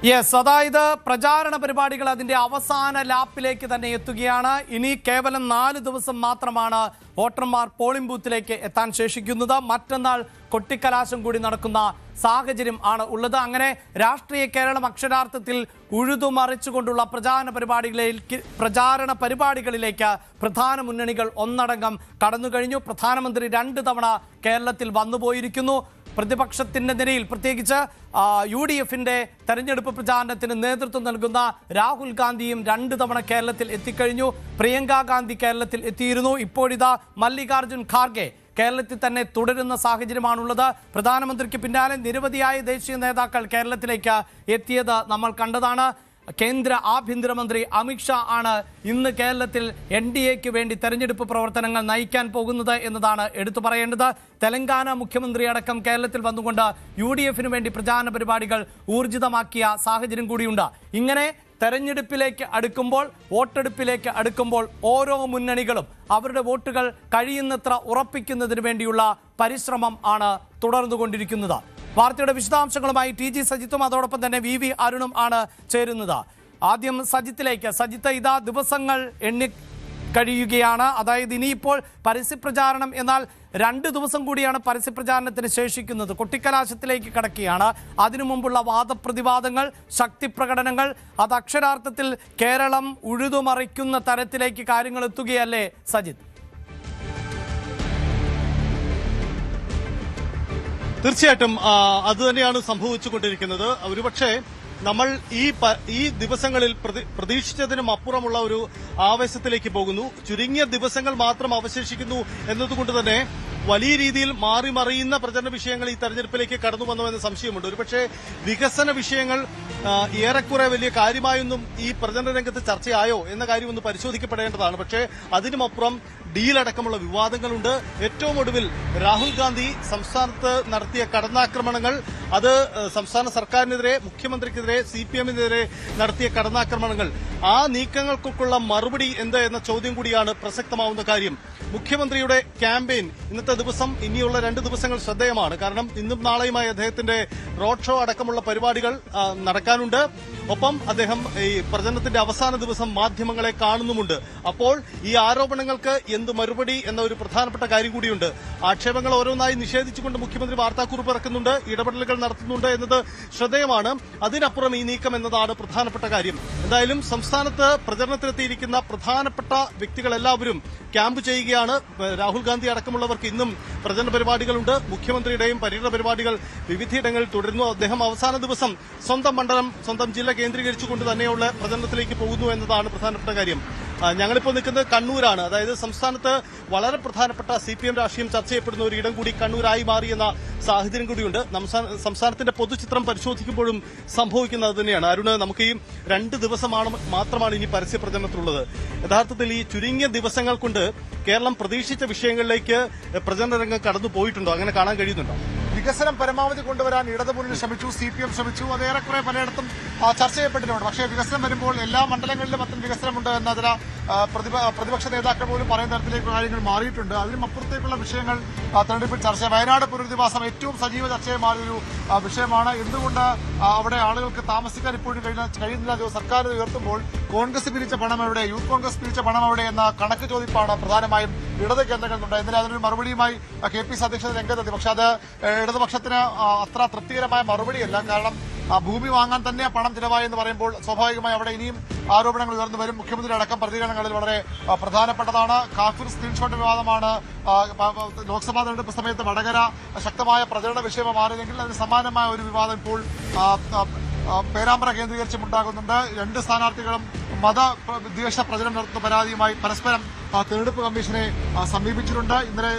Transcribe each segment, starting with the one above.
Yes, അതായത് പ്രചാരണ പരിപാടികൾ അതിന്റെ അവസാന ലാപ്പിലേക്ക് തന്നെ എത്തുകയാണ്. ഇനി കേവലം 4 ദിവസം മാത്രമാണ് വോട്ടർമാർ പോളിംഗ് ബൂത്തിലേക്ക് എത്താൻ ശേഷിക്കുന്നത്. മറ്റന്നാൾ കൊട്ടിക്കലാശം കൂടി നടക്കുന്ന സാഹചര്യം ആണ് ഉള്ളത്. അങ്ങനെ രാഷ്ട്രീയ കേരളം അക്ഷരാർത്ഥത്തിൽ ഉഴുതുമറിച്ചുകൊണ്ടുള്ള പ്രചാരണ പരിപാടികളിലേക്ക് പ്രധാന മുന്നണികൾ ഒന്നടങ്കം കടന്നു കഴിഞ്ഞു. പ്രധാനമന്ത്രി 2 തവണ കേരളത്തിൽ വന്നുപോയിരിക്കുന്നു. പ്രതിപക്ഷത്തിന്റെ നിരയിൽ പ്രത്യേകിച്ച് UDFന്റെ തെരഞ്ഞെടുപ്പ് പ്രചാരണത്തിന് നേതൃത്വം നൽകുന്ന രാഹുൽ ഗാന്ധിയും 2 തവണ കേരളത്തിൽ എത്തിക്കഴിഞ്ഞു. പ്രിയങ്ക ഗാന്ധി കേരളത്തിൽ എത്തിയിരുന്നു. ഇപ്പോഴിതാ മല്ലികാർജുൻ ഖാർഗെ കേരളത്തിൽ തന്നെ തുടരുന്ന സാഹചര്യമാണുള്ളത്. പ്രധാനമന്ത്രിക്ക് പിന്നാലെ നിരവധിയായ ദേശീയ നേതാക്കൾ കേരളത്തിലേക്ക് എത്തിയത് നമ്മൾ കണ്ടതാണ്. കേന്ദ്ര ആഭ്യന്തരമന്ത്രി അമിത്ഷാ ആണ് ഇന്ന് കേരളത്തിൽ NDAക്ക് വേണ്ടി തെരഞ്ഞെടുപ്പ് പ്രവർത്തനങ്ങൾ നയിക്കാൻ പോകുന്നത് എന്നതാണ് എടുത്തു പറയേണ്ടത്. തെലങ്കാന മുഖ്യമന്ത്രി അടക്കം കേരളത്തിൽ വന്നുകൊണ്ട് UDFന് വേണ്ടി പ്രചാരണ പരിപാടികൾ ഊർജിതമാക്കിയ സാഹചര്യം കൂടിയുണ്ട്. ഇങ്ങനെ തെരഞ്ഞെടുപ്പിലേക്ക് അടുക്കുമ്പോൾ, വോട്ടെടുപ്പിലേക്ക് അടുക്കുമ്പോൾ ഓരോ മുന്നണികളും അവരുടെ വോട്ടുകൾ കഴിയുന്നത്ര ഉറപ്പിക്കുന്നതിന് വേണ്ടിയുള്ള പരിശ്രമം ആണ് തുടർന്നുകൊണ്ടിരിക്കുന്നത്. വാർത്തയുടെ വിശദാംശങ്ങളുമായി TG സജിത്തും അതോടൊപ്പം തന്നെ VV അരുണും ആണ് ചേരുന്നത്. ആദ്യം സജിത്തിലേക്ക്. സജിത്ത്, ഇതാ ദിവസങ്ങൾ എണ്ണി കഴിയുകയാണ്. അതായത് ഇനിയിപ്പോൾ പരസ്യപ്രചാരണം എന്നാൽ 2 ദിവസം കൂടിയാണ് പരസ്യപ്രചാരണത്തിന് ശേഷിക്കുന്നത്. കൊട്ടിക്കലാശത്തിലേക്ക് കടക്കുകയാണ്. അതിനു മുമ്പുള്ള വാദപ്രതിവാദങ്ങൾ, ശക്തിപ്രകടനങ്ങൾ, അത് അക്ഷരാർത്ഥത്തിൽ കേരളം ഉഴുതുമറിക്കുന്ന തരത്തിലേക്ക് കാര്യങ്ങൾ എത്തുകയല്ലേ സജിത്ത്? തീർച്ചയായിട്ടും അത് തന്നെയാണ് സംഭവിച്ചുകൊണ്ടിരിക്കുന്നത്. ഒരുപക്ഷെ നമ്മൾ ഈ ദിവസങ്ങളിൽ പ്രതീക്ഷിച്ചതിനും അപ്പുറമുള്ള ഒരു ആവേശത്തിലേക്ക് പോകുന്നു. ചുരുങ്ങിയ ദിവസങ്ങൾ മാത്രം അവശേഷിക്കുന്നു എന്നതുകൊണ്ട് തന്നെ വലിയ രീതിയിൽ മാറിമറിയുന്ന പ്രചരണ വിഷയങ്ങൾ ഈ തെരഞ്ഞെടുപ്പിലേക്ക് കടന്നു വന്നുവെന്ന് സംശയമുണ്ട്. ഒരുപക്ഷെ വികസന വിഷയങ്ങൾ ഏറെക്കുറെ വലിയ കാര്യമായൊന്നും ഈ പ്രചരണ രംഗത്ത് ചർച്ചയായോ എന്ന കാര്യം ഒന്ന് പരിശോധിക്കപ്പെടേണ്ടതാണ്. പക്ഷേ അതിനുമപ്പുറം ഡീലടക്കമുള്ള വിവാദങ്ങളുണ്ട്. ഏറ്റവും ഒടുവിൽ രാഹുൽ ഗാന്ധി സംസ്ഥാനത്ത് നടത്തിയ കടന്നാക്രമണങ്ങൾ, അത് സംസ്ഥാന സർക്കാരിനെതിരെ, മുഖ്യമന്ത്രിക്കെതിരെ, CPMനെതിരെ നടത്തിയ കടന്നാക്രമണങ്ങൾ, ആ നീക്കങ്ങൾക്കൊക്കെയുള്ള മറുപടി എന്ത് എന്ന ചോദ്യം കൂടിയാണ് പ്രസക്തമാവുന്ന കാര്യം. മുഖ്യമന്ത്രിയുടെ ക്യാമ്പയിൻ ഇന്നത്തെ ദിവസം, ഇനിയുള്ള 2 ദിവസങ്ങൾ ശ്രദ്ധേയമാണ്. കാരണം ഇന്നും നാളെയുമായി അദ്ദേഹത്തിന്റെ റോഡ് ഷോ അടക്കമുള്ള പരിപാടികൾ നടക്കാനുണ്ട്. ഒപ്പം അദ്ദേഹം ഈ പ്രചരണത്തിന്റെ അവസാന ദിവസം മാധ്യമങ്ങളെ കാണുന്നുമുണ്ട്. അപ്പോൾ ഈ ആരോപണങ്ങൾക്ക് എന്ത് മറുപടി എന്ന ഒരു പ്രധാനപ്പെട്ട കാര്യം കൂടിയുണ്ട്. ആക്ഷേപങ്ങൾ ഓരോന്നായി നിഷേധിച്ചുകൊണ്ട് മുഖ്യമന്ത്രി വാർത്താക്കുറിപ്പ് ഇറക്കുന്നുണ്ട്, ഇടപെടലുകൾ നടത്തുന്നുണ്ട് എന്നത് ശ്രദ്ധേയമാണ്. അതിനപ്പുറം ഈ നീക്കം എന്നതാണ് പ്രധാനപ്പെട്ട കാര്യം. എന്തായാലും സംസ്ഥാനത്ത് പ്രചരണത്തിലെത്തിയിരിക്കുന്ന പ്രധാനപ്പെട്ട വ്യക്തികളെല്ലാവരും ക്യാമ്പ് ചെയ്യുകയാണ്. രാഹുൽ ഗാന്ധി അടക്കമുള്ളവർക്ക് ഇന്നും പ്രചരണ പരിപാടികളുണ്ട്. മുഖ്യമന്ത്രിയുടെയും പര്യടന പരിപാടികൾ വിവിധയിടങ്ങളിൽ തുടരുന്നു. അദ്ദേഹം അവസാന ദിവസം സ്വന്തം മണ്ഡലം, സ്വന്തം ജില്ല കേന്ദ്രീകരിച്ചുകൊണ്ട് തന്നെയുള്ള പ്രചരണത്തിലേക്ക് പോകുന്നു എന്നതാണ് പ്രധാനപ്പെട്ട കാര്യം. ഞങ്ങളിപ്പോൾ നിൽക്കുന്നത് കണ്ണൂരാണ്. അതായത് സംസ്ഥാനത്ത് വളരെ പ്രധാനപ്പെട്ട CPM രാഷ്ട്രീയം ചർച്ച ചെയ്യപ്പെടുന്ന ഒരു ഇടം കൂടി കണ്ണൂരായി മാറിയെന്ന സാഹചര്യം കൂടിയുണ്ട്. സംസ്ഥാനത്തിന്റെ പൊതുചിത്രം പരിശോധിക്കുമ്പോഴും സംഭവിക്കുന്നത് തന്നെയാണ്. അരുണ്, നമുക്ക് ഈ 2 ദിവസം മാത്രമാണ് ഇനി പരസ്യ പ്രചരണത്തിലുള്ളത്. യഥാർത്ഥത്തിൽ ഈ ചുരുങ്ങിയ ദിവസങ്ങൾ കൊണ്ട് കേരളം പ്രതീക്ഷിച്ച വിഷയങ്ങളിലേക്ക് പ്രചരണ രംഗം കടന്നു പോയിട്ടുണ്ടോ? അങ്ങനെ കാണാൻ കഴിയുന്നുണ്ടോ? വികസനം പരമാവധി കൊണ്ടുവരാൻ ഇടതുമുന്നണി ശ്രമിച്ചു, CPM ശ്രമിച്ചു. അത് ഏറെക്കുറെ പലയിടത്തും ചർച്ച ചെയ്യപ്പെട്ടിട്ടുണ്ട്. പക്ഷേ വികസനം വരുമ്പോൾ എല്ലാ മണ്ഡലങ്ങളിലും അത്തരം വികസനമുണ്ട് എന്നതിന് പ്രതിപക്ഷ നേതാക്കൾ പോലും പറയുന്ന തരത്തിലേക്ക് കാര്യങ്ങൾ മാറിയിട്ടുണ്ട്. അതിനും അപ്പുറത്തേക്കുള്ള വിഷയങ്ങൾ തെരഞ്ഞെടുപ്പിൽ ചർച്ച. വയനാട് പുനരധിവാസം ഏറ്റവും സജീവ ചർച്ചയായി മാറിയൊരു വിഷയമാണ്. എന്തുകൊണ്ട് അവിടെ ആളുകൾക്ക് താമസിക്കാൻ ഇപ്പോഴും കഴിയുന്നില്ല? സർക്കാർ ഉയർത്തുമ്പോൾ കോൺഗ്രസ് പിരിച്ച പണം എവിടെ, യൂത്ത് കോൺഗ്രസ് പിരിച്ച പണം എവിടെ എന്ന കണക്ക് ചോദിപ്പാണ് പ്രധാനമായും ഇടത് കേന്ദ്രങ്ങളുണ്ട്. എന്നാൽ അതിനൊരു മറുപടിയുമായി KPC അധ്യക്ഷത രംഗത്തെത്തി. പക്ഷെ അത് ഇടതുപക്ഷത്തിന് അത്ര തൃപ്തികരമായ മറുപടിയല്ല. കാരണം ഭൂമി വാങ്ങാൻ തന്നെ പണം ചിലവായെന്ന് പറയുമ്പോൾ സ്വാഭാവികമായി അവിടെ ഇനിയും ആരോപണങ്ങൾ ഉയർന്നു വരും. മുഖ്യമന്ത്രി അടക്കം പ്രതികരണങ്ങളിൽ വളരെ പ്രധാനപ്പെട്ടതാണ്. കാഫിർ സ്ക്രീൻഷോട്ട് വിവാദമാണ് ലോക്സഭാ തെരഞ്ഞെടുപ്പ് സമയത്ത് വടകര ശക്തമായ പ്രചരണ വിഷയമായി മാറിയെങ്കിൽ അതിന് സമാനമായ ഒരു വിവാദം ഇപ്പോൾ പേരാമ്പ്ര കേന്ദ്രീകരിച്ചും ഉണ്ടാകുന്നുണ്ട്. 2 സ്ഥാനാർത്ഥികളും മതവിദ്വേഷ പ്രചരണം നടത്തുന്ന പരാതിയുമായി പരസ്പരം തെരഞ്ഞെടുപ്പ് കമ്മീഷനെ സമീപിച്ചിട്ടുണ്ട്. ഇന്നലെ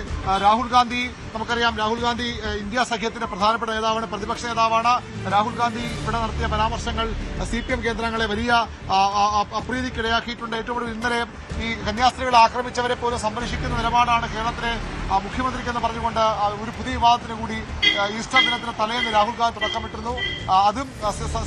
രാഹുൽ ഗാന്ധി, നമുക്കറിയാം രാഹുൽ ഗാന്ധി ഇന്ത്യ സഖ്യത്തിന്റെ പ്രധാനപ്പെട്ട നേതാവാണ്, പ്രതിപക്ഷ നേതാവാണ്. രാഹുൽ ഗാന്ധി ഇവിടെ നടത്തിയ പരാമർശങ്ങൾ CPM കേന്ദ്രങ്ങളെ വലിയ അപ്രീതിക്കിടയാക്കിയിട്ടുണ്ട്. ഏറ്റവും കൂടുതൽ ഇന്നലെ ഈ കന്യാസ്ത്രീകളെ ആക്രമിച്ചവരെ പോലും സംരക്ഷിക്കുന്ന നിലപാടാണ് കേരളത്തിലെ മുഖ്യമന്ത്രിക്ക് എന്ന് പറഞ്ഞുകൊണ്ട് ഒരു പുതിയ വിവാദത്തിന് കൂടി ഈസ്റ്റർ ദിനത്തിന് തലേന്ന് രാഹുൽ ഗാന്ധി തുടക്കമിട്ടിരുന്നു. അതും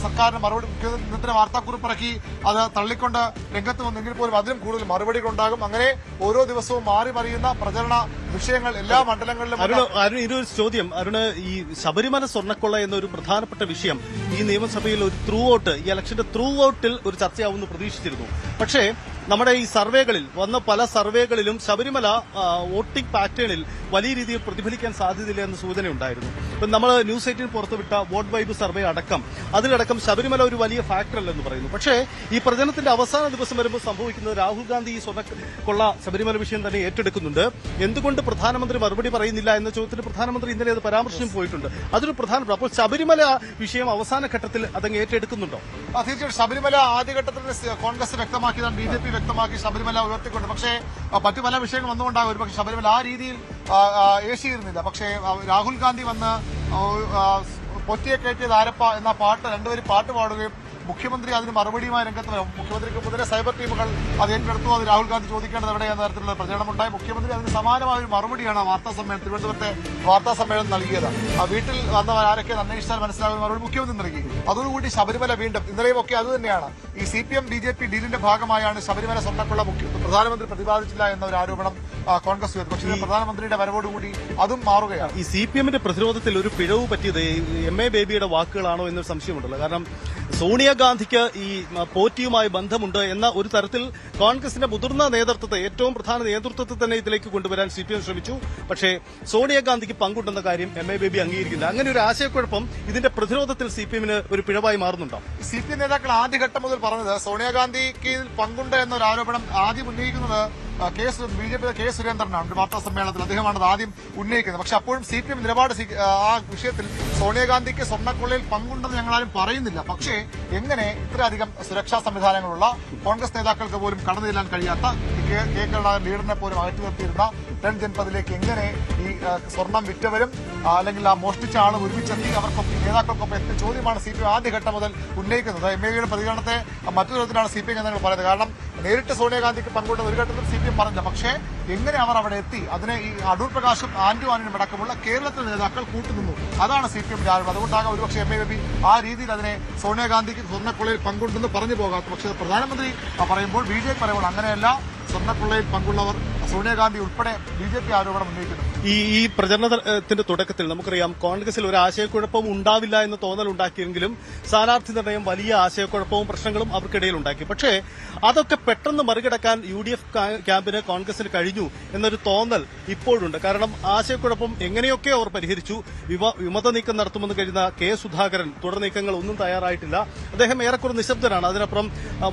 സർക്കാരിന് മറുപടി മുഖ്യമന്ത്രി വാർത്താക്കുറിപ്പിറക്കി അത് തള്ളിക്കൊണ്ട് രംഗത്ത് വന്നെങ്കിൽ പോലും അതിലും കൂടുതൽ മറുപടികളുണ്ടാകും. അങ്ങനെ ഓരോ ദിവസവും മാറി മറിയുന്ന പ്രചരണ വിഷയങ്ങൾ എല്ലാ മണ്ഡലങ്ങളിലും. അരുൺ, ഇതൊരു ചോദ്യം. അരുണ്, ഈ ശബരിമല സ്വർണ്ണക്കൊള്ള എന്നൊരു പ്രധാനപ്പെട്ട വിഷയം ഈ നിയമസഭയിൽ ഒരു ത്രൂ ഔട്ട്, ഈ ഇലക്ഷന്റെ ത്രൂ ഔട്ടിൽ ഒരു ചർച്ചയാവുമെന്ന് പ്രതീക്ഷിച്ചിരുന്നു. പക്ഷേ നമ്മുടെ ഈ സർവേകളിൽ വന്ന പല സർവേകളിലും ശബരിമല വോട്ടിംഗ് പാറ്റേണിൽ വലിയ രീതിയിൽ പ്രതിഫലിക്കാൻ സാധ്യതയില്ല എന്ന സൂചനയുണ്ടായിരുന്നു. ഇപ്പം നമ്മൾ ന്യൂസ് 18 പുറത്തുവിട്ട വോട്ട് വൈബ് സർവേ അടക്കം അതിലടക്കം ശബരിമല ഒരു വലിയ ഫാക്ടറല്ലെന്ന് പറയുന്നു. പക്ഷേ ഈ പ്രചരണത്തിന്റെ അവസാന ദിവസം വരുമ്പോൾ സംഭവിക്കുന്നത് രാഹുൽ ഗാന്ധി ഈ സ്വർണ്ണക്കൊള്ള ശബരിമല വിഷയം തന്നെ ഏറ്റെടുക്കുന്നുണ്ട്. എന്തുകൊണ്ട് പ്രധാനമന്ത്രി മറുപടി പറയുന്നില്ല എന്ന ചോദ്യത്തിന് പ്രധാനമന്ത്രി ഇന്നലെ അത് പരാമർശം പോയിട്ടുണ്ട്. അതൊരു പ്രധാനപ്പെട്ട. അപ്പോൾ ശബരിമല വിഷയം അവസാന ഘട്ടത്തിൽ അതങ്ങ് ഏറ്റെടുക്കുന്നുണ്ടോ? തീർച്ചയായിട്ടും ശബരിമല ആദ്യഘട്ടത്തിൽ കോൺഗ്രസ് വ്യക്തമാക്കിയതാണ്, BJP വ്യക്തമാക്കി ശബരിമല ഉയർത്തിക്കൊണ്ട്. പക്ഷേ മറ്റു പല വിഷയങ്ങൾ വന്നുകൊണ്ടാകും ഒരുപക്ഷെ ശബരിമല ആ രീതിയിൽ ഏശിയിരുന്നില്ല. പക്ഷേ രാഹുൽ ഗാന്ധി വന്ന് പൊറ്റിയെ കയറ്റിയത് ആരപ്പ എന്ന പാട്ട് രണ്ടുപേരും പാട്ട് പാടുകയും മുഖ്യമന്ത്രി അതിന് മറുപടിയുമായി രംഗത്ത് വരും. മുഖ്യമന്ത്രിക്ക് മുതലേ സൈബർ ടീമുകൾ അത് ഏറ്റെടുത്തു. അത് രാഹുൽ ഗാന്ധി ചോദിക്കേണ്ടത് എവിടെയെന്ന തരത്തിലുള്ള പ്രചരണമുണ്ടായി. മുഖ്യമന്ത്രി അതിന് സമാനമായ ഒരു മറുപടിയാണ് തിരുവനന്തപുരത്തെ വാർത്താ സമ്മേളനം നൽകിയത്. വീട്ടിൽ വന്നവർ ആരൊക്കെ അന്വേഷിച്ചാൽ മനസ്സിലാകുന്ന മറുപടി മുഖ്യമന്ത്രി നൽകി. അതോടുകൂടി ശബരിമല വീണ്ടും ഇന്നലെയും ഒക്കെ അത് തന്നെയാണ്. ഈ CPM BJP ഡീലിന്റെ ഭാഗമായാണ് ശബരിമല സ്വർണ്ണക്കൊള്ള പ്രധാനമന്ത്രി പ്രതിപാദിച്ചില്ല എന്ന ഒരു ആരോപണം കോൺഗ്രസ് ഉയർത്തി. പക്ഷേ പ്രധാനമന്ത്രിയുടെ വരവോടുകൂടി അതും മാറുകയാണ്. ഈ CPMന്റെ പ്രതിരോധത്തിൽ ഒരു പിഴവ് പറ്റിയത് MA ബേബിയുടെ വാക്കുകളാണോ എന്നൊരു സംശയമുണ്ടല്ലോ. കാരണം സോണിയാഗാന്ധിക്ക് ഈ പോറ്റിയുമായി ബന്ധമുണ്ട് എന്ന ഒരു തരത്തിൽ കോൺഗ്രസിന്റെ മുതിർന്ന നേതൃത്വത്തെ, ഏറ്റവും പ്രധാന നേതൃത്വത്തെ തന്നെ ഇതിലേക്ക് കൊണ്ടുവരാൻ CPM ശ്രമിച്ചു. പക്ഷേ സോണിയാഗാന്ധിക്ക് പങ്കുണ്ടെന്ന കാര്യം MA ബേബി അംഗീകരിക്കില്ല. അങ്ങനെ ഒരു ആശയക്കുഴപ്പം ഇതിന്റെ പ്രതിരോധത്തിൽ CPMന് ഒരു പിഴവായി മാറുന്നുണ്ടോ? CPM നേതാക്കൾ ആദ്യഘട്ടം മുതൽ പറഞ്ഞത് സോണിയാഗാന്ധിക്ക് പങ്കുണ്ട് എന്നൊരു ആരോപണം ആദ്യം ഉന്നയിക്കുന്നത് BJP കെ സുരേന്ദ്രനാണ്. ഒരു വാർത്താ സമ്മേളനത്തിൽ അദ്ദേഹമാണ് അത് ആദ്യം ഉന്നയിക്കുന്നത്. പക്ഷെ അപ്പോഴും CPM നിലപാട് ആ വിഷയത്തിൽ സോണിയാഗാന്ധിക്ക് സ്വർണ്ണക്കൊള്ളയിൽ പങ്കുണ്ടെന്ന് ഞങ്ങളാരും പറയുന്നില്ല. പക്ഷേ എങ്ങനെ ഇത്രയധികം സുരക്ഷാ സംവിധാനങ്ങളുള്ള കോൺഗ്രസ് നേതാക്കൾക്ക് പോലും കടന്നു ചെല്ലാൻ കഴിയാത്ത കെ കരുണാകരൻ ലീഡറിനെ പോലും അകറ്റി നിർത്തിയിരുന്ന ജൻപതിലേക്ക് എങ്ങനെ ഈ സ്വർണം വിറ്റവരും അല്ലെങ്കിൽ ആ മോഷ്ടിച്ച ആളും ഒരുമിച്ചെത്തി അവർക്കൊപ്പം നേതാക്കൾക്കൊപ്പം എത്തിയ ചോദ്യമാണ് CPM ആദ്യഘട്ടം മുതൽ ഉന്നയിക്കുന്നത്. MAയുടെ പ്രതികരണത്തെ മറ്റൊരു തരത്തിലാണ് CPM എന്നങ്ങൾ പറയുന്നത്. കാരണം നേരിട്ട് സോണിയാഗാന്ധിക്ക് പങ്കുണ്ടെന്ന് ഒരു ഘട്ടത്തിൽ CPM പറഞ്ഞില്ല. പക്ഷേ എങ്ങനെ അവർ അവിടെ എത്തി അതിനെ ഈ അടൂർ പ്രകാശും ആന്റു ആന്റണിയും അടക്കമുള്ള കേരളത്തിലെ നേതാക്കൾ കൂട്ടുനിന്നു. അതാണ് CPMന്റെ ആരോപണം. അതുകൊണ്ടാകാം ഒരുപക്ഷെ MA ബേബി ആ രീതിയിൽ അതിനെ സോണിയാഗാന്ധിക്ക് സ്വർണ്ണക്കൊള്ളയിൽ പങ്കുണ്ടെന്ന് പറഞ്ഞു പോകാത്ത. പക്ഷേ പ്രധാനമന്ത്രി പറയുമ്പോൾ BJP പറയുമ്പോൾ അങ്ങനെയല്ല, സ്വർണ്ണക്കൊള്ളയിൽ പങ്കുള്ളവർ സോണിയാഗാന്ധി ഉൾപ്പെടെ BJP ആരോപണം ഉന്നയിക്കുന്നു. ഈ പ്രചരണത്തിന്റെ തുടക്കത്തിൽ നമുക്കറിയാം കോൺഗ്രസിൽ ഒരു ആശയക്കുഴപ്പവും ഉണ്ടാവില്ല എന്ന് തോന്നൽ ഉണ്ടാക്കിയെങ്കിലും സ്ഥാനാർത്ഥി നിർണയം വലിയ ആശയക്കുഴപ്പവും പ്രശ്നങ്ങളും അവർക്കിടയിൽ ഉണ്ടാക്കി. പക്ഷേ അതൊക്കെ പെട്ടെന്ന് മറികടക്കാൻ UDF ക്യാമ്പിന് കോൺഗ്രസിന് കഴിഞ്ഞു എന്നൊരു തോന്നൽ ഇപ്പോഴുണ്ട്. കാരണം ആശയക്കുഴപ്പം എങ്ങനെയൊക്കെ അവർ പരിഹരിച്ചു. വിമത നീക്കം നടത്തുമെന്ന് കരുതുന്ന K സുധാകരൻ തുടർ നീക്കങ്ങൾ ഒന്നും തയ്യാറായിട്ടില്ല. അദ്ദേഹം ഏറെക്കുറെ നിശബ്ദനാണ്. അതിനപ്പുറം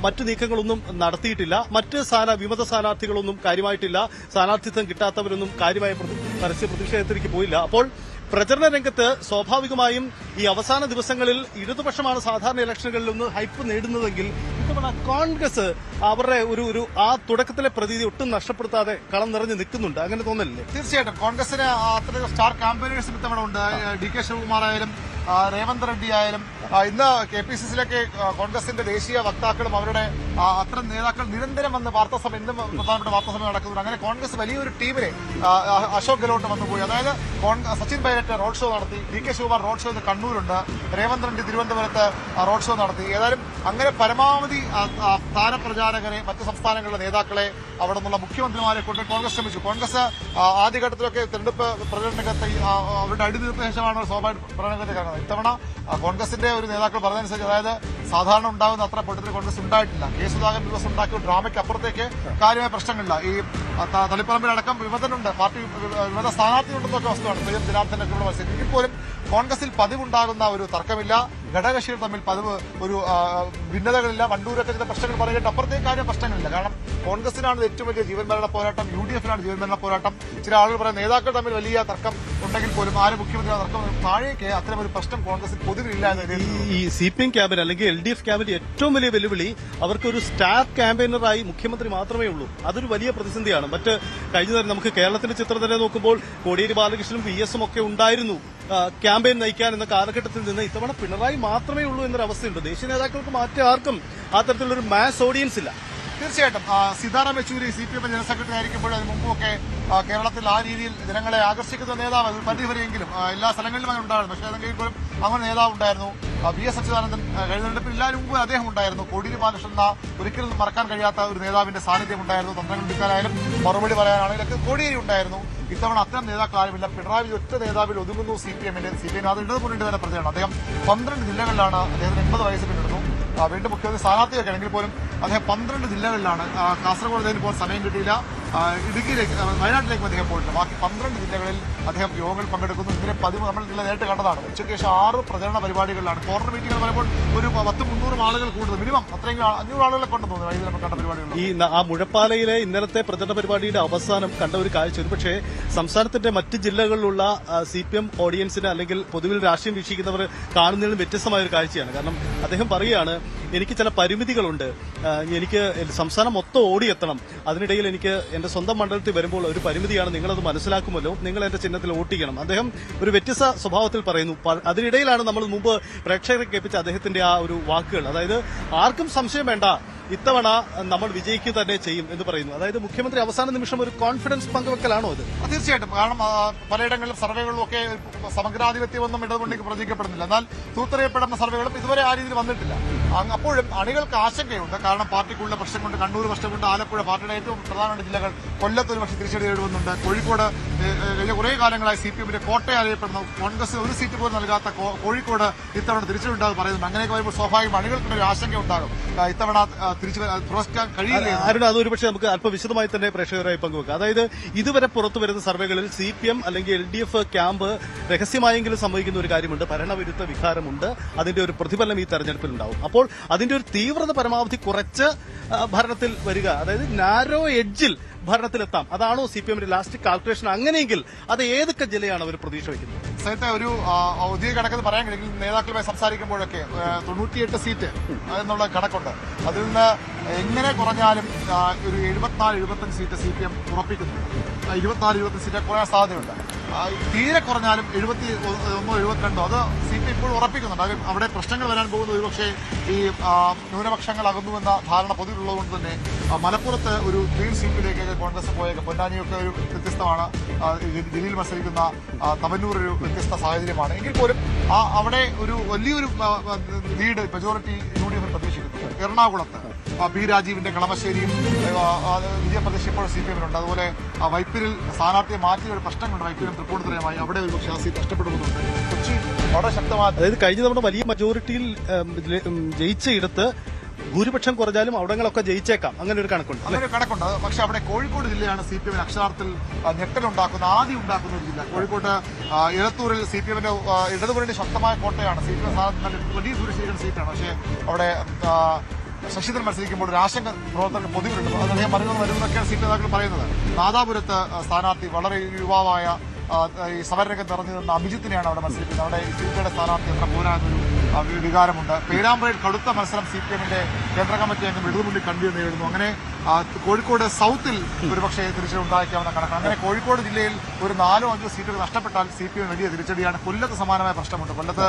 മറ്റു നീക്കങ്ങളൊന്നും നടത്തിയിട്ടില്ല. മറ്റ് വിമത സ്ഥാനാർത്ഥികളൊന്നും കാര്യമായിട്ടില്ല. സ്ഥാനാർത്ഥിത്വം കിട്ടാത്തവരൊന്നും കാര്യമായ പരസ്യ പ്രതിഷേധത്തിലേക്ക് പോയില്ല. അപ്പോൾ പ്രചരണ രംഗത്ത് സ്വാഭാവികമായും ഈ അവസാന ദിവസങ്ങളിൽ ഇടതുപക്ഷമാണ് സാധാരണ ഇലക്ഷനുകളിൽ ഒന്ന് ഹൈപ്പ് നേടുന്നതെങ്കിൽ ഇത്തവണ കോൺഗ്രസ് അവരുടെ ഒരു ആ തുടക്കത്തിലെ പ്രതീതി ഒട്ടും നഷ്ടപ്പെടുത്താതെ കളം നിറഞ്ഞു നിൽക്കുന്നുണ്ട്. അങ്ങനെ തോന്നലില്ലേ? തീർച്ചയായിട്ടും കോൺഗ്രസിന് അത്ര സ്റ്റാർ ക്യാമ്പയിനേഴ്സും ഇത്തവണ ഉണ്ട്. DK ശിവകുമാർ ആയാലും രേവന്ത് റെഡ്ഡി ആയാലും ഇന്ന് KPCCയിലേക്ക് കോൺഗ്രസിന്റെ ദേശീയ വക്താക്കളും അവരുടെ അത്തരം നേതാക്കൾ നിരന്തരം വന്ന് ഇന്നും പ്രധാനപ്പെട്ട വാർത്താസമ്മേളനം നടക്കുന്നുണ്ട്. അങ്ങനെ കോൺഗ്രസ് വലിയൊരു ടീമിനെ അശോക് ഗെഹ്ലോട്ട് വന്നുപോയി. അതായത് സച്ചിൻ പൈലറ്റ് റോഡ് ഷോ നടത്തി, DK ശിവകുമാർ റോഡ് ഷോ കണ്ണൂരുണ്ട്, രേവന്ത് റെഡ്ഡി തിരുവനന്തപുരത്ത് റോഡ് ഷോ നടത്തി. ഏതായാലും അങ്ങനെ പരമാവധി താരപ്രചാരകരെ, മറ്റ് സംസ്ഥാനങ്ങളിലെ നേതാക്കളെ, അവിടെ നിന്നുള്ള മുഖ്യമന്ത്രിമാരെ കൊണ്ട് കോൺഗ്രസ് ശ്രമിച്ചു. കോൺഗ്രസ് ആദ്യഘട്ടത്തിലൊക്കെ തെരഞ്ഞെടുപ്പ് പ്രചരണരംഗത്ത് അവരുടെ അടിതീർത്ത ശേഷമാണ് സ്വാഭാവിക പ്രചരണരംഗത്തേക്ക് ഇറങ്ങുന്നത്. ഇത്തവണ കോൺഗ്രസിന്റെ ഒരു നേതാക്കൾ പറഞ്ഞതനുസരിച്ച് അതായത് സാധാരണ ഉണ്ടാകുന്ന അത്ര പൊട്ടത്തിൽ കോൺഗ്രസ് ഉണ്ടായിട്ടില്ല. K സുധാകരൻ ദിവസം ഉണ്ടാക്കിയ ഡ്രാമയ്ക്ക് അപ്പുറത്തേക്ക് കാര്യമായ പ്രശ്നങ്ങളില്ല. ഈ തളിപ്പറമ്പിലടക്കം വിമതനുണ്ട്, പാർട്ടി വിമത സ്ഥാനാർത്ഥിയുണ്ടെന്നൊക്കെ വസ്തുവാണ്. സ്വയം ജനാർദ്ദനൊക്കെ ഉള്ള മത്സരം. എങ്കിൽ പോലും കോൺഗ്രസിൽ പതിവുണ്ടാകുന്ന ഒരു തർക്കമില്ല. ഘടകകക്ഷികൾ തമ്മിൽ പതിവ് ഒരു ഭിന്നതകളില്ല. വണ്ടൂരൊക്കെ ചില പ്രശ്നങ്ങൾ പറയുന്നത് അപ്പുറത്തേക്ക് കാര്യം പ്രശ്നങ്ങളില്ല. കാരണം കോൺഗ്രസിനാണ് ഏറ്റവും വലിയ ജീവൻ മരണ പോരാട്ടം, UDFനാണ് ജീവൻ മരണ പോരാട്ടം. ചില ആളുകൾ പറയുന്ന നേതാക്കൾ തമ്മിൽ വലിയ തർക്കം ഉണ്ടെങ്കിൽ പോലും ആര് മുഖ്യമന്ത്രിയുടെ തർക്കം താഴേക്ക് അത്തരം ഒരു പ്രശ്നം കോൺഗ്രസിൽ പൊതുവില്ല. ഈ CPM ക്യാമ്പിന് അല്ലെങ്കിൽ LDF ക്യാമ്പിന്റെ ഏറ്റവും വലിയ വെല്ലുവിളി അവർക്കൊരു സ്റ്റാർ ക്യാമ്പയിനറായി മുഖ്യമന്ത്രി മാത്രമേ ഉള്ളൂ. അതൊരു വലിയ പ്രതിസന്ധിയാണ്. മറ്റ് കഴിഞ്ഞ നമുക്ക് കേരളത്തിന്റെ ചിത്രം തന്നെ നോക്കുമ്പോൾ കോടിയേരി ബാലകൃഷ്ണനും VS ഒക്കെ ഉണ്ടായിരുന്നു ക്യാമ്പയിൻ നയിക്കാൻ എന്ന കാലഘട്ടത്തിൽ നിന്ന് ഇത്തവണ പിണറായി മാത്രമേ ഉള്ളൂ എന്നൊരു അവസ്ഥയുണ്ട്. ദേശീയ നേതാക്കൾക്ക് മറ്റാർക്കും ആ തരത്തിലുള്ളൊരു മാസ് ഓഡിയൻസ് ഇല്ല. തീർച്ചയായിട്ടും Sitaram Yechury CPM general secretary ആയിരിക്കുമ്പോൾ അതിന് മുമ്പൊക്കെ കേരളത്തിൽ ആ രീതിയിൽ ജനങ്ങളെ ആകർഷിക്കുന്ന നേതാവ് ഒരു പരിധിവരെയെങ്കിലും എല്ലാ സ്ഥലങ്ങളിലും അങ്ങനെ ഉണ്ടായിരുന്നു. പക്ഷേ അതെങ്കിൽ പോലും അങ്ങനെ നേതാവ് ഉണ്ടായിരുന്നു. VS അച്യുതാനന്ദൻ കഴിഞ്ഞെടുപ്പിൽ എല്ലാവരും മുമ്പ് അദ്ദേഹം ഉണ്ടായിരുന്നു. കോടിയേരി ബാലകൃഷ്ണൻ എന്ന ഒരിക്കലും മറക്കാൻ കഴിയാത്ത ഒരു നേതാവിന്റെ സാന്നിധ്യം ഉണ്ടായിരുന്നു. തന്ത്രങ്ങൾ എടുക്കാനായാലും മറുപടി പറയാനാണെങ്കിലൊക്കെ കോടിയേരി ഉണ്ടായിരുന്നു. ഇത്തവണ അത്തരം നേതാക്കൾ ആരുമില്ല. പിണറായി ഒറ്റ നേതാവിൽ ഒതുങ്ങുന്നു CPM അത് ഇടതുമുന്നണി തന്നെ പ്രചരണം. അദ്ദേഹം 12 ജില്ലകളിലാണ്, അദ്ദേഹത്തിന് 80 വയസ്സ് പിന്നിടുന്നു. വീണ്ടും മുഖ്യമന്ത്രി സ്ഥാനാർത്ഥിയൊക്കെ ആണെങ്കിൽ പോലും അദ്ദേഹം 12 ജില്ലകളിലാണ്. കാസർഗോഡ് ഇപ്പോൾ സമയം കിട്ടിയില്ല. ഇടുക്കിയിലേക്ക്, വയനാട്ടിലേക്ക് അദ്ദേഹം പോയിട്ടുണ്ട്. ബാക്കി 12 ജില്ലകളിൽ അദ്ദേഹം യോഗങ്ങളിൽ പങ്കെടുക്കുന്നു. ഇതിനെ 13 നമ്മൾ നേരിട്ട് കണ്ടതാണ്. ഉച്ചയ്ക്ക് ശേഷം 6 പ്രചരണ പരിപാടികളിലാണ്. കോർണർ മീറ്റിംഗുകൾ വരുമ്പോൾ ഒരു 100-300 ആളുകൾ കൂടുതൽ, മിനിമം അത്രയും 500 ആളുകളെ കൊണ്ടു തോന്നുന്നു വൈദ്യുതി നമ്മൾ കണ്ട പരിപാടികൾ. ഈ ആ മുഴപ്പാലയിലെ ഇന്നലത്തെ പ്രചരണ പരിപാടിയുടെ അവസാനം കണ്ട ഒരു കാഴ്ച, ഒരു പക്ഷേ സംസ്ഥാനത്തിന്റെ മറ്റ് ജില്ലകളിലുള്ള CPM ഓഡിയൻസിന് അല്ലെങ്കിൽ പൊതുവിൽ രാഷ്ട്രീയം വീക്ഷിക്കുന്നവർ കാണുന്നതിലും വ്യത്യസ്തമായ ഒരു കാഴ്ചയാണ്. കാരണം അദ്ദേഹം പറയുകയാണ്, എനിക്ക് ചില പരിമിതികളുണ്ട്, എനിക്ക് സംസ്ഥാനം മൊത്തം ഓടിയെത്തണം, അതിനിടയിൽ എനിക്ക് എന്റെ സ്വന്തം മണ്ഡലത്തിൽ വരുമ്പോൾ ഒരു പരിമിതിയാണ്, നിങ്ങളത് മനസ്സിലാക്കുമല്ലോ, നിങ്ങൾ എന്റെ ചിഹ്നത്തിൽ വോട്ട് ചെയ്യണം. അദ്ദേഹം ഒരു വ്യത്യസ്ത സ്വഭാവത്തിൽ പറയുന്നു. അതിനിടയിലാണ് നമ്മൾ മുമ്പ് പ്രേക്ഷകരെ കേൾപ്പിച്ച അദ്ദേഹത്തിന്റെ ആ ഒരു വാക്കുകൾ. അതായത് ആർക്കും സംശയം വേണ്ട, ഇത്തവണ നമ്മൾ വിജയിക്കുക തന്നെ ചെയ്യും എന്ന് പറയുന്നു. അതായത് മുഖ്യമന്ത്രി അവസാന നിമിഷം ഒരു കോൺഫിഡൻസ് പങ്കുവെക്കലാണോ അത്? തീർച്ചയായിട്ടും. കാരണം പലയിടങ്ങളിലും സർവേകളിലും ഒക്കെ സമഗ്രാധിപത്യമൊന്നും ഇടതുമുന്നണിക്ക് പ്രതീക്ഷിക്കപ്പെടുന്നില്ല. എന്നാൽ തൂത്തെറിയപ്പെടുന്ന സർവേകളും ഇതുവരെ ആ രീതിയിൽ വന്നിട്ടില്ല. അപ്പോഴും അണികൾക്ക് ആശങ്കയുണ്ട്. കാരണം പാർട്ടിക്കുള്ള പ്രശ്നം കൊണ്ട്, കണ്ണൂർ പ്രശ്നം കൊണ്ട്, ആലപ്പുഴ, പാർട്ടിയുടെ ഏറ്റവും പ്രധാനപ്പെട്ട ജില്ലകൾ, കൊല്ലത്ത് ഒരു പക്ഷേ തിരിച്ചടി എഴുതുന്നുണ്ട്. കോഴിക്കോട് കഴിഞ്ഞ കുറേ കാലങ്ങളായി CPMന്റെ കോട്ടയം അറിയപ്പെടുന്നു. കോൺഗ്രസ് ഒരു സീറ്റ് പോലും നൽകാത്ത കോഴിക്കോട് ഇത്തവണ തിരിച്ചടി ഉണ്ടാകും പറയുന്നുണ്ട്. അങ്ങനെയൊക്കെ വരുമ്പോൾ സ്വാഭാവികം അണികൾക്കൊരു ആശങ്ക ഉണ്ടാകും. ഇത്തവണ തിരിച്ചു പ്രവർത്തിക്കാൻ കഴിയില്ല. അരുൺ, അത് ഒരുപക്ഷെ നമുക്ക് അല്പം വിശദമായി തന്നെ പ്രേക്ഷകരായി പങ്കുവെക്കാം. അതായത് ഇതുവരെ പുറത്തു വരുന്ന സർവേകളിൽ CPM അല്ലെങ്കിൽ LDF ക്യാമ്പ് രഹസ്യമായെങ്കിലും സംഭവിക്കുന്ന ഒരു കാര്യമുണ്ട്, ഭരണവിരുദ്ധ വികാരമുണ്ട്. അതിന്റെ ഒരു പ്രതിഫലനം ഈ തെരഞ്ഞെടുപ്പിൽ ഉണ്ടാവും. അപ്പോൾ അതിന്റെ ഒരു തീവ്രത പരമാവധി കുറച്ച് ഭരണത്തിൽ വരിക, അതായത് നാരോ എഡ്ജിൽ ഭരണത്തിലെത്താം, അതാണോ CPMന്റെ ലാസ്റ്റ് കാൽക്കുലേഷൻ? അങ്ങനെയെങ്കിൽ അത് ഏതൊക്കെ ജില്ലയാണ് അവർ പ്രതീക്ഷ വയ്ക്കുന്നത്? സഹിത ഒരു ഔദ്യോഗിക കണക്കെന്ന് പറയാൻ കഴിയും. നേതാക്കളുമായി സംസാരിക്കുമ്പോഴൊക്കെ 98 സീറ്റ് എന്നുള്ള കണക്കുണ്ട്. അതിൽ നിന്ന് എങ്ങനെ കുറഞ്ഞാലും ഒരു 74-75 സീറ്റ് CPM ഉറപ്പിക്കുന്നുണ്ട്. 24-25 സീറ്റ് കുറയാൻ സാധ്യതയുണ്ട്. തീരെ കുറഞ്ഞാലും 71-72 അത് CPM ഇപ്പോൾ ഉറപ്പിക്കുന്നുണ്ട്. അവിടെ പ്രശ്നങ്ങൾ വരാൻ പോകുന്നത് ഒരുപക്ഷെ ഈ ന്യൂനപക്ഷങ്ങൾ അകന്നുവെന്ന ധാരണ പൊതുവിലുള്ളതുകൊണ്ട് തന്നെ മലപ്പുറത്ത് ഒരു ക്ലീൻ സീറ്റിലേക്ക് കോൺഗ്രസ് പോയേക്കും. പൊന്നാനിയൊക്കെ ഒരു വ്യത്യസ്തമാണ്. ജില്ലയിൽ മത്സരിക്കുന്ന തവന്നൂർ ഒരു വ്യത്യസ്ത സാഹചര്യമാണ്. എങ്കിൽ പോലും അവിടെ ഒരു വലിയൊരു ലീഡ് മെജോറിറ്റി UDF പ്രതീക്ഷിക്കുന്നു. എറണാകുളത്ത് പി രാജീവിന്റെ കളമശ്ശേരിയും വിജയപ്രതീക്ഷ ഇപ്പോൾ CPMനുണ്ട്. അതുപോലെ വൈപ്പിരിൽ സ്ഥാനാർത്ഥിയെ മാറ്റിയ ഒരു പ്രശ്നങ്ങളുണ്ട്. വൈപ്പിലും തൃപ്പൂണിത്തുറയുമായി അവിടെ ഒരു പക്ഷേ ആ സീറ്റ് നഷ്ടപ്പെടുന്നുണ്ട്. കൊച്ചി വളരെ ശക്തമായ, അതായത് കഴിഞ്ഞ തവണ വലിയ മെജോറിറ്റിയിൽ ജയിച്ചയിടത്ത് ഭൂരിപക്ഷം കുറഞ്ഞാലും അവിടങ്ങളൊക്കെ ജയിച്ചേക്കാം, അങ്ങനെ ഒരു കണക്കുണ്ട്. അങ്ങനെ ഒരു കണക്കുണ്ട്. പക്ഷെ അവിടെ കോഴിക്കോട് ജില്ലയാണ് CPMന് അക്ഷരാർത്ഥത്തിൽ ഞെട്ടലുണ്ടാക്കുന്ന, ആദ്യം ഉണ്ടാക്കുന്ന ഒരു ജില്ല. കോഴിക്കോട് എഴത്തൂരിൽ CPMന്റെ ഇടതുമുന്നണി ശക്തമായ കോട്ടയാണ്. CPM സ്ഥാനത്ത് വലിയ ദൂരശീലം സീറ്റാണ്. പക്ഷേ അവിടെ ശശിധരൻ മത്സരിക്കുമ്പോൾ ഒരു ആശങ്ക പ്രവർത്തകർക്ക് പൊതുവിലുണ്ട്. അത് അദ്ദേഹം വരുന്നതൊക്കെയാണ് CPM നേതാക്കൾ പറയുന്നത്. നാദാപുരത്ത് സ്ഥാനാർത്ഥി വളരെ യുവാവായ ഈ സമരരംഗത്ത് ഇറങ്ങി നിന്ന അഭിജിത്തിനെയാണ് അവിടെ മത്സരിക്കുന്നത്. അവിടെ CPMയുടെ സ്ഥാനാർത്ഥി എത്ര പോരാന്നൊരു വികാരമുണ്ട്. പേരാമ്പ്രയിൽ കടുത്ത മത്സരം CPMന്റെ കേന്ദ്ര കമ്മിറ്റി അംഗം ഇടതുമുന്നണി കൺവീനർ നേരിടുന്നു. അങ്ങനെ കോഴിക്കോട് സൗത്തിൽ ഒരുപക്ഷെ തിരിച്ചടി ഉണ്ടായേക്കാവുന്ന കണക്കാണ്. അങ്ങനെ കോഴിക്കോട് ജില്ലയിൽ ഒരു 4-5 സീറ്റുകൾ നഷ്ടപ്പെട്ടാൽ CPM വലിയ തിരിച്ചടിയാണ്. കൊല്ലത്ത് സമാനമായ പ്രശ്നമുണ്ട്. കൊല്ലത്ത്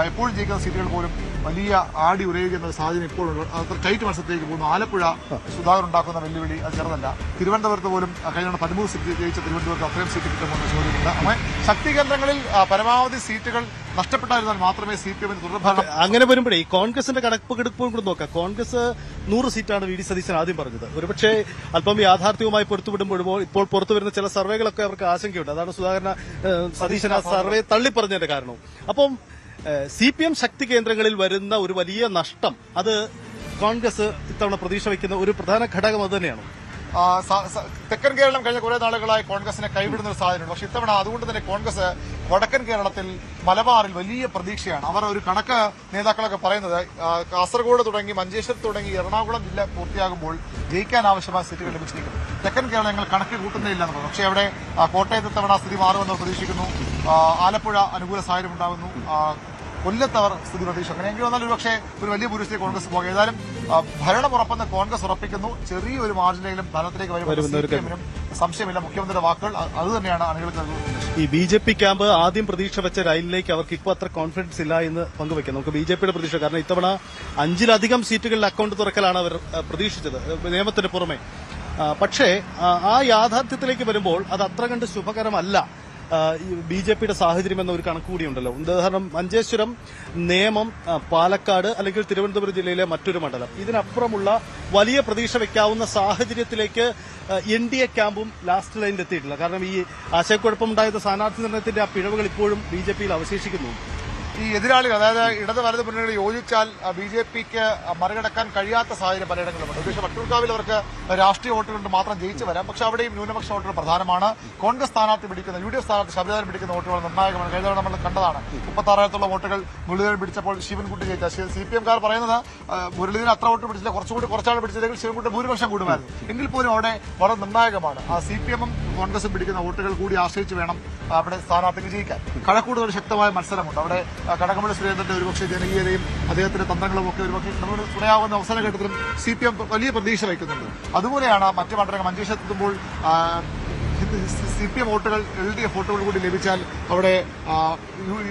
എപ്പോഴും ജയിക്കുന്ന സീറ്റുകൾ പോലും വലിയ ആടി ഉരയുന്ന ഒരു സാഹചര്യം ഇപ്പോഴുണ്ട്. അത്ര ടൈറ്റ് മത്സരത്തിലേക്ക് പോകുന്നു. ആലപ്പുഴ സുധാകർ ഉണ്ടാക്കുന്ന വെല്ലുവിളി അത് ചെറുതല്ല. തിരുവനന്തപുരത്ത് പോലും കഴിഞ്ഞ 13 സീറ്റ് ജയിച്ച തിരുവനന്തപുരത്ത് അത്രയും സീറ്റ് കിട്ടുമെന്ന ചോദ്യമുണ്ട്. അങ്ങനെ ശക്തി കേന്ദ്രങ്ങളിൽ പരമാവധി സീറ്റുകൾ നഷ്ടപ്പെട്ടായിരുന്നാൽ മാത്രമേ CPMന് തുടർഭരണം. അങ്ങനെ വരുമ്പോഴേ ഈ കോൺഗ്രസിന്റെ കണക്കെടുപ്പും കൂടെ നോക്കാം. കോൺഗ്രസ് 100 സീറ്റാണ് VD സതീശൻ ആദ്യം പറഞ്ഞത്. ഒരുപക്ഷെ അല്പം യാഥാർത്ഥ്യവുമായി പൊരുത്തുവിടുമ്പോൾ ഇപ്പോൾ പുറത്തുവരുന്ന ചില സർവേകളൊക്കെ അവർക്ക് ആശങ്കയുണ്ട്. അതാണ് സുധാകരൻ സതീശൻ ആ സർവേ തള്ളിപ്പറഞ്ഞതിന്റെ കാരണം. അപ്പം CPM ശക്തി കേന്ദ്രങ്ങളിൽ വരുന്ന ഒരു വലിയ നഷ്ടം, അത് കോൺഗ്രസ് ഇത്തവണ പ്രതീക്ഷ വയ്ക്കുന്ന ഒരു പ്രധാന ഘടകം അത് തന്നെയാണ്. തെക്കൻ കേരളം കഴിഞ്ഞ കുറെ നാളുകളായി കോൺഗ്രസിനെ കൈവിടുന്ന ഒരു സാഹചര്യമുണ്ട്. പക്ഷെ ഇത്തവണ അതുകൊണ്ട് തന്നെ കോൺഗ്രസ് വടക്കൻ കേരളത്തിൽ, മലബാറിൽ വലിയ പ്രതീക്ഷയാണ്. അവർ ഒരു കണക്ക് നേതാക്കളൊക്കെ പറയുന്നത് കാസർഗോഡ് തുടങ്ങി മഞ്ചേശ്വരത്ത് തുടങ്ങി എറണാകുളം ജില്ല പൂർത്തിയാകുമ്പോൾ ജയിക്കാൻ ആവശ്യമായ സീറ്റുകൾ ലഭിച്ചിരിക്കുന്നു. തെക്കൻ കേരളങ്ങൾ കണക്ക് കൂട്ടുന്നില്ല എന്ന് പറഞ്ഞു. പക്ഷേ അവിടെ കോട്ടയത്ത് തവണ സ്ഥിതി മാറുമെന്ന് പ്രതീക്ഷിക്കുന്നു. ആലപ്പുഴ അനുകൂല സാഹചര്യം ഉണ്ടാകുന്നു. കൊല്ലത്ത് അവർ സ്ഥിതി പ്രതീക്ഷിച്ചു. അങ്ങനെയെങ്കിലും വന്നാൽ ഒരുപക്ഷെ ഒരു വലിയ ഭൂരിപക്ഷത്തിൽ കോൺഗ്രസ് പോകും. ഏതായാലും ഭരണം ഉറപ്പെന്ന് കോൺഗ്രസ് ഉറപ്പിക്കുന്നു. ചെറിയൊരു മാർജിനെങ്കിലും ഭരണത്തിലേക്ക് വരുമെന്നും സംശയമില്ല. മുഖ്യമന്ത്രിയുടെ വാക്കുകൾ അത് തന്നെയാണ് അണികൾക്ക് നൽകുന്നത്. ഈ BJP ക്യാമ്പ് ആദ്യം പ്രതീക്ഷ വെച്ച ലൈനിലേക്ക് അവർക്ക് ഇപ്പോൾ അത്ര കോൺഫിഡൻസ് ഇല്ല എന്ന് പങ്കുവെക്കാം. നമുക്ക് BJPയുടെ പ്രതീക്ഷ, കാരണം ഇത്തവണ 5-ലധികം സീറ്റുകളിൽ അക്കൌണ്ട് തുറക്കലാണ് അവർ പ്രതീക്ഷിച്ചത് നിയമത്തിന് പുറമെ. പക്ഷേ ആ യാഥാർത്ഥ്യത്തിലേക്ക് വരുമ്പോൾ അത് അത്ര കണ്ട് ശുഭകരമല്ല BJPയുടെ സാഹചര്യം എന്ന ഒരു കണക്ക് കൂടിയുണ്ടല്ലോ. ഉദാഹരണം മഞ്ചേശ്വരം, നേമം, പാലക്കാട് അല്ലെങ്കിൽ തിരുവനന്തപുരം ജില്ലയിലെ മറ്റൊരു മണ്ഡലം, ഇതിനപ്പുറമുള്ള വലിയ പ്രതീക്ഷ വെക്കാവുന്ന സാഹചര്യത്തിലേക്ക് NDA ക്യാമ്പും ലാസ്റ്റ് ലൈനിൽ എത്തിയിട്ടില്ല. കാരണം ഈ ആശയക്കുഴപ്പമുണ്ടായത് സ്ഥാനാർത്ഥി നിർണയത്തിന്റെ ആ പിഴവുകൾ ഇപ്പോഴും BJPയിൽ അവശേഷിക്കുന്നു. ഈ എതിരാളികൾ, അതായത് ഇടത് വലത് മുന്നണികൾ യോജിച്ചാൽ BJPക്ക് മറികടക്കാൻ കഴിയാത്ത സാഹചര്യം പലയിടങ്ങളിലുണ്ട്. പക്ഷേ വട്ടിയൂർക്കാവിൽ അവർക്ക് രാഷ്ട്രീയ വോട്ടുകൾ കൊണ്ട് മാത്രം ജയിച്ചു വരാം. പക്ഷേ അവിടെയും ന്യൂനപക്ഷ വോട്ടുകൾ പ്രധാനമാണ്. കോൺഗ്രസ് സ്ഥാനാർത്ഥി പിടിക്കുന്ന, UDF സ്ഥാനാർത്ഥി ശബരിനാഥൻ പിടിക്കുന്ന വോട്ടുകൾ നിർണായകമാണ്. കഴിഞ്ഞ തവണ നമ്മൾ കണ്ടതാണ്. 36,000 വോട്ടുകൾ മുരളീധരൻ പിടിച്ചപ്പോൾ ശിവൻകുട്ടി ജയിച്ച. CPM-കാർ പറയുന്നത് മുരളീധരൻ അത്ര വോട്ട് പിടിച്ചില്ല, കുറച്ചാൾ പിടിച്ചില്ലെങ്കിൽ ശിവൻകുട്ടി ഭൂരിപക്ഷം കൂടുമായിരുന്നു. എങ്കിൽ പോലും അവിടെ വളരെ നിർണായകമാണ്. CPM-ഉം കോൺഗ്രസും പിടിക്കുന്ന വോട്ടുകൾ കൂടി ആശ്രയിച്ച് വേണം അവിടെ സ്ഥാനാർത്ഥിക്ക് ജയിക്കാൻ. കഴക്കൂട് ഒരു ശക്തമായ മത്സരമുണ്ട്. അവിടെ കടകംപള്ളി സുരേന്ദ്രന്റെ ഒരുപക്ഷെ ജനകീയതയും അദ്ദേഹത്തിന്റെ തന്ത്രങ്ങളും ഒക്കെ ഒരുപക്ഷെ തുണയാവുന്ന അവസരഘട്ടത്തിലും CPM വലിയ പ്രതീക്ഷ വയ്ക്കുന്നുണ്ട്. അതുപോലെയാണ് മറ്റു മണ്ഡലങ്ങൾ. മഞ്ചേശ്വരത്തെത്തുമ്പോൾ CPM വോട്ടുകൾ LDF വോട്ടുകൾ കൂടി ലഭിച്ചാൽ അവിടെ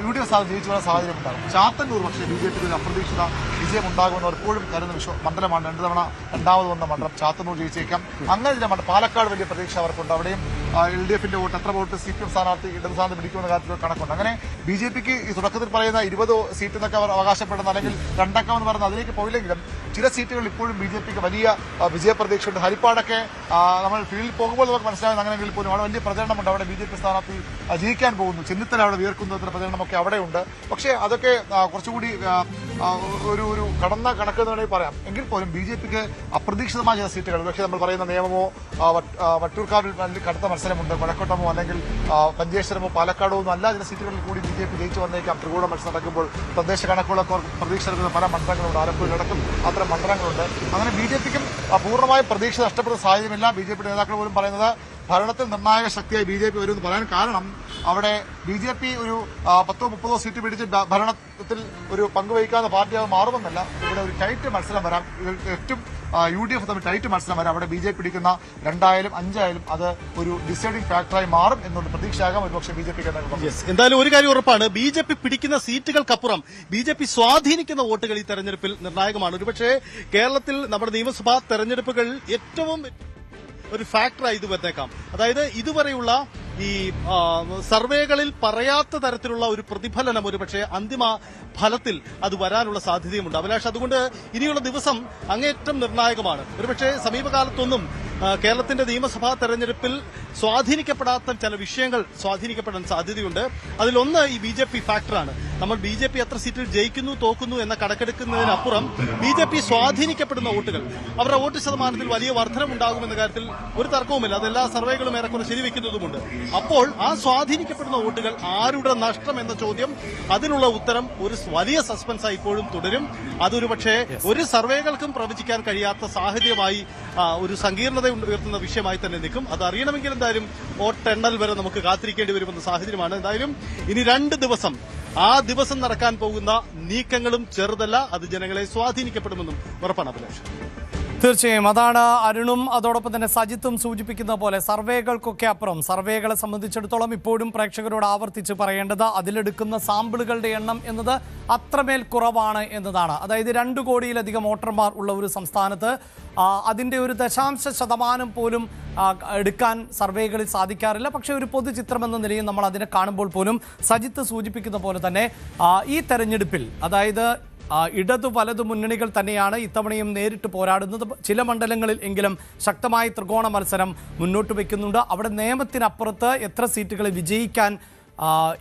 UDF ജയിച്ചു വരുന്ന സാഹചര്യം ഉണ്ടാകും. ചാത്തന്നൂർ പക്ഷേ BJPക്ക് ഒരു അപ്രതീക്ഷിത വിജയം ഉണ്ടാകുമെന്ന് എപ്പോഴും കരുതുന്ന മണ്ഡലമാണ്. 2 തവണ രണ്ടാമത് വന്ന മണ്ഡലം ചാത്തന്നൂർ ജയിച്ചേക്കാം. അങ്ങനെ ചില പാലക്കാട് വലിയ പ്രതീക്ഷ അവർക്കുണ്ട്. അവിടെയും LDFന്റെ വോട്ട്, എത്ര വോട്ട് CPM സ്ഥാനാർത്ഥി ഇടത് സ്ഥാനത്ത് പിടിക്കുമെന്ന കാര്യത്തിൽ കണക്കുണ്ട്. അങ്ങനെ BJPക്ക് ഈ തുടക്കത്തിൽ പറയുന്ന 20 സീറ്റ് എന്നൊക്കെ അവർ അവകാശപ്പെടുന്ന, അല്ലെങ്കിൽ 2 അക്കം എന്ന് പറയുന്നത് അതിലേക്ക് പോയില്ലെങ്കിലും ചില സീറ്റുകൾ ഇപ്പോഴും BJPക്ക് വലിയ വിജയപ്രതീക്ഷയുണ്ട്. ഹരിപ്പാടൊക്കെ നമ്മൾ ഫീൽഡിൽ പോകുമ്പോൾ നമുക്ക് മനസ്സിലാകുന്ന, അങ്ങനെയെങ്കിൽ പോലും അവിടെ വലിയ പ്രചരണമുണ്ട്. അവിടെ BJP സ്ഥാനാർത്ഥി ജയിക്കാൻ പോകുന്നു, ചെന്നിത്തല അവിടെ വിയർക്കുന്നതിന്റെ പ്രചരണമൊക്കെ അവിടെയുണ്ട്. പക്ഷേ അതൊക്കെ കുറച്ചുകൂടി ഒരു കടന്ന കണക്ക് എന്ന് വേണമെങ്കിൽ പറയാം. എങ്കിൽ പോലും BJPക്ക് അപ്രതീക്ഷിതമായ ചില സീറ്റുകൾ, പക്ഷേ നമ്മൾ പറയുന്ന നിയമമോ വട്ടിയൂർക്കാവിൽ കടുത്ത മത്സരമുണ്ട്, കൊഴക്കോട്ടമോ അല്ലെങ്കിൽ മഞ്ചേശ്വരമോ പാലക്കാടോ ഒന്നും അല്ല, ചില സീറ്റുകളിൽ കൂടി BJP ജയിച്ചു വന്നേക്കാം. ത്രികൂട മത്സരം നടക്കുമ്പോൾ തദ്ദേശ കണക്കുകളൊക്കെ പ്രതീക്ഷ നടക്കുന്ന പല മണ്ഡലങ്ങളുണ്ട്. ആലപ്പുഴയിലടക്കം അത്തരം മണ്ഡലങ്ങളുണ്ട്. അങ്ങനെ BJPക്കും പൂർണ്ണമായും പ്രതീക്ഷ നഷ്ടപ്പെടുന്ന സാഹചര്യമില്ല. BJPയുടെ നേതാക്കൾ പോലും പറയുന്നത് ഭരണത്തിൽ നിർണായക ശക്തിയായി BJP വരുമെന്ന് പറയാൻ കാരണം അവിടെ BJP ഒരു 10-30 സീറ്റ് പിടിച്ച് ഭരണത്തിൽ ഒരു പങ്കുവഹിക്കാവുന്ന പാർട്ടിയായി മാറുമെന്നല്ല. ഇവിടെ ഒരു ടൈറ്റ് മത്സരം വരാം. ഏറ്റവും UDF തമ്മിൽ ടൈറ്റ് മത്സരം വരാം. അവിടെ BJP പിടിക്കുന്ന 2 5 അത് ഒരു ഡിസൈഡിംഗ് ഫാക്ടറായി മാറും എന്നുള്ള പ്രതീക്ഷയാകാം ഒരുപക്ഷെ BJPക്ക്. എന്തായാലും ഒരു കാര്യം ഉറപ്പാണ്, BJP പിടിക്കുന്ന സീറ്റുകൾക്കപ്പുറം BJP സ്വാധീനിക്കുന്ന വോട്ടുകൾ ഈ തെരഞ്ഞെടുപ്പിൽ നിർണായകമാണ്. ഒരുപക്ഷെ കേരളത്തിൽ നമ്മുടെ നിയമസഭാ തെരഞ്ഞെടുപ്പുകൾ ഏറ്റവും ഒരു ഫാക്ടറായി ഇത് വന്നേക്കാം. അതായത് ഇതുവരെയുള്ള ഈ സർവേകളിൽ പറയാത്ത തരത്തിലുള്ള ഒരു പ്രതിഫലനം ഒരുപക്ഷെ അന്തിമ ഫലത്തിൽ അത് വരാനുള്ള സാധ്യതയുമുണ്ട്. അഭിലാഷ്, അതുകൊണ്ട് ഇനിയുള്ള ദിവസം അങ്ങേയറ്റം നിർണായകമാണ്. ഒരുപക്ഷെ സമീപകാലത്തൊന്നും കേരളത്തിന്റെ നിയമസഭാ തെരഞ്ഞെടുപ്പിൽ സ്വാധീനിക്കപ്പെടാത്ത ചില വിഷയങ്ങൾ സ്വാധീനിക്കപ്പെടാൻ സാധ്യതയുണ്ട്. അതിലൊന്ന് ഈ BJP ഫാക്ടറാണ്. നമ്മൾ BJP എത്ര സീറ്റിൽ ജയിക്കുന്നു തോക്കുന്നു എന്ന കണക്കെടുക്കുന്നതിനപ്പുറം BJP സ്വാധീനിക്കപ്പെടുന്ന വോട്ടുകൾ, അവരുടെ വോട്ട് ശതമാനത്തിൽ വലിയ വർധനമുണ്ടാകുമെന്ന കാര്യത്തിൽ ഒരു തർക്കവുമില്ല. അതെല്ലാ സർവേകളും ഏറെക്കുറെ ശരിവെക്കുന്നതുമുണ്ട്. അപ്പോൾ ആ സ്വാധീനിക്കപ്പെടുന്ന വോട്ടുകൾ ആരുടെ നഷ്ടം എന്ന ചോദ്യം, അതിനുള്ള ഉത്തരം ഒരു വലിയ സസ്പെൻസായി ഇപ്പോഴും തുടരും. അതൊരു പക്ഷേ ഒരു സർവേകൾക്കും പ്രവചിക്കാൻ കഴിയാത്ത സാഹചര്യമായി, ഒരു സങ്കീർണത ഉയർത്തുന്ന വിഷയമായി തന്നെ നിൽക്കും. അത് അറിയണമെങ്കിൽ എന്തായാലും വോട്ടെണ്ണൽ വരെ നമുക്ക് കാത്തിരിക്കേണ്ടി വരുമെന്ന സാഹചര്യമാണ്. എന്തായാലും ഇനി 2 ദിവസം, ആ ദിവസം നടക്കാൻ പോകുന്ന നീക്കങ്ങളും ചെറുതല്ല. അത് ജനങ്ങളെ സ്വാധീനിക്കപ്പെടുമെന്നും ഉറപ്പാണ് അഭിലാഷ്. തീർച്ചയായും അതാണ് അരുണും അതോടൊപ്പം തന്നെ സജിത്തും സൂചിപ്പിക്കുന്ന പോലെ സർവേകൾക്കൊക്കെ അപ്പുറം സർവേകളെ സംബന്ധിച്ചിടത്തോളം ഇപ്പോഴും പ്രേക്ഷകരോട് ആവർത്തിച്ച് പറയേണ്ടത് അതിലെടുക്കുന്ന സാമ്പിളുകളുടെ എണ്ണം എന്നത് അത്രമേൽ കുറവാണ് എന്നതാണ്. അതായത് 2 കോടിയിലധികം വോട്ടർമാർ ഉള്ള ഒരു സംസ്ഥാനത്ത് അതിൻ്റെ ഒരു 0.0% പോലും എടുക്കാൻ സർവേകളിൽ സാധിക്കാറില്ല. പക്ഷേ ഒരു പൊതുചിത്രം എന്ന നിലയിൽ നമ്മൾ അതിനെ കാണുമ്പോൾ പോലും സജിത്ത് സൂചിപ്പിക്കുന്ന പോലെ തന്നെ ഈ തെരഞ്ഞെടുപ്പിൽ അതായത് ഇടതു വലതു മുന്നണികൾ തന്നെയാണ് ഇത്തവണയും നേരിട്ട് പോരാടുന്നത്. ചില മണ്ഡലങ്ങളിൽ എങ്കിലും ശക്തമായ ത്രികോണ മത്സരം മുന്നോട്ട് വയ്ക്കുന്നുണ്ട്. അവിടെ നിയമത്തിനപ്പുറത്ത് എത്ര സീറ്റുകളിൽ വിജയിക്കാൻ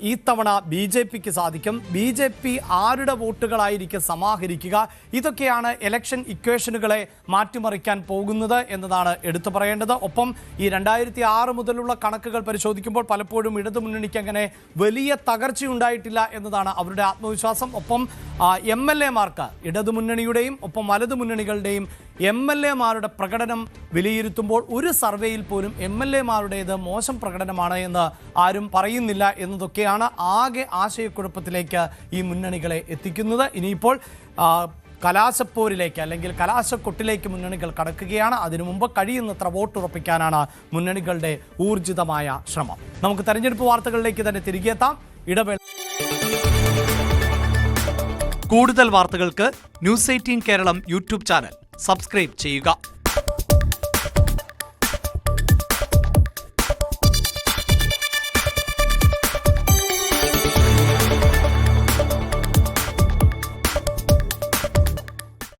ഈ തവണ BJPക്ക് സാധിക്കും, BJP ആരുടെ വോട്ടുകളായിരിക്കും സമാഹരിക്കുക, ഇതൊക്കെയാണ് ഇലക്ഷൻ ഇക്വേഷനുകളെ മാറ്റിമറിക്കാൻ പോകുന്നത് എന്നതാണ് എടുത്തു പറയേണ്ടത്. ഒപ്പം ഈ 2006 മുതലുള്ള കണക്കുകൾ പരിശോധിക്കുമ്പോൾ പലപ്പോഴും ഇടതുമുന്നണിക്ക് അങ്ങനെ വലിയ തകർച്ചയുണ്ടായിട്ടില്ല എന്നതാണ് അവരുടെ ആത്മവിശ്വാസം. ഒപ്പം MLA മാർക്ക് ഇടതുമുന്നണിയുടെയും ഒപ്പം വലതുമുന്നണികളുടെയും MLA-മാരുടെ പ്രകടനം വിലയിരുത്തുമ്പോൾ ഒരു സർവേയിൽ പോലും MLA-മാരുടേത് മോശം പ്രകടനമാണ് എന്ന് ആരും പറയുന്നില്ല എന്നതൊക്കെയാണ് ആകെ ആശയക്കുഴപ്പത്തിലേക്ക് ഈ മുന്നണികളെ എത്തിക്കുന്നത്. ഇനിയിപ്പോൾ കലാശപ്പോരിലേക്ക് അല്ലെങ്കിൽ കലാശക്കൊട്ടിലേക്ക് മുന്നണികൾ കടക്കുകയാണ്. അതിനു മുമ്പ് കഴിയുന്നത്ര വോട്ടുറപ്പിക്കാനാണ് മുന്നണികളുടെ ഊർജിതമായ ശ്രമം. നമുക്ക് തെരഞ്ഞെടുപ്പ് വാർത്തകളിലേക്ക് തന്നെ തിരികെ എത്താം. ഇടവേള. കൂടുതൽ വാർത്തകൾക്ക് News 18 Keralam YouTube channel subscribe ചെയ്യുക.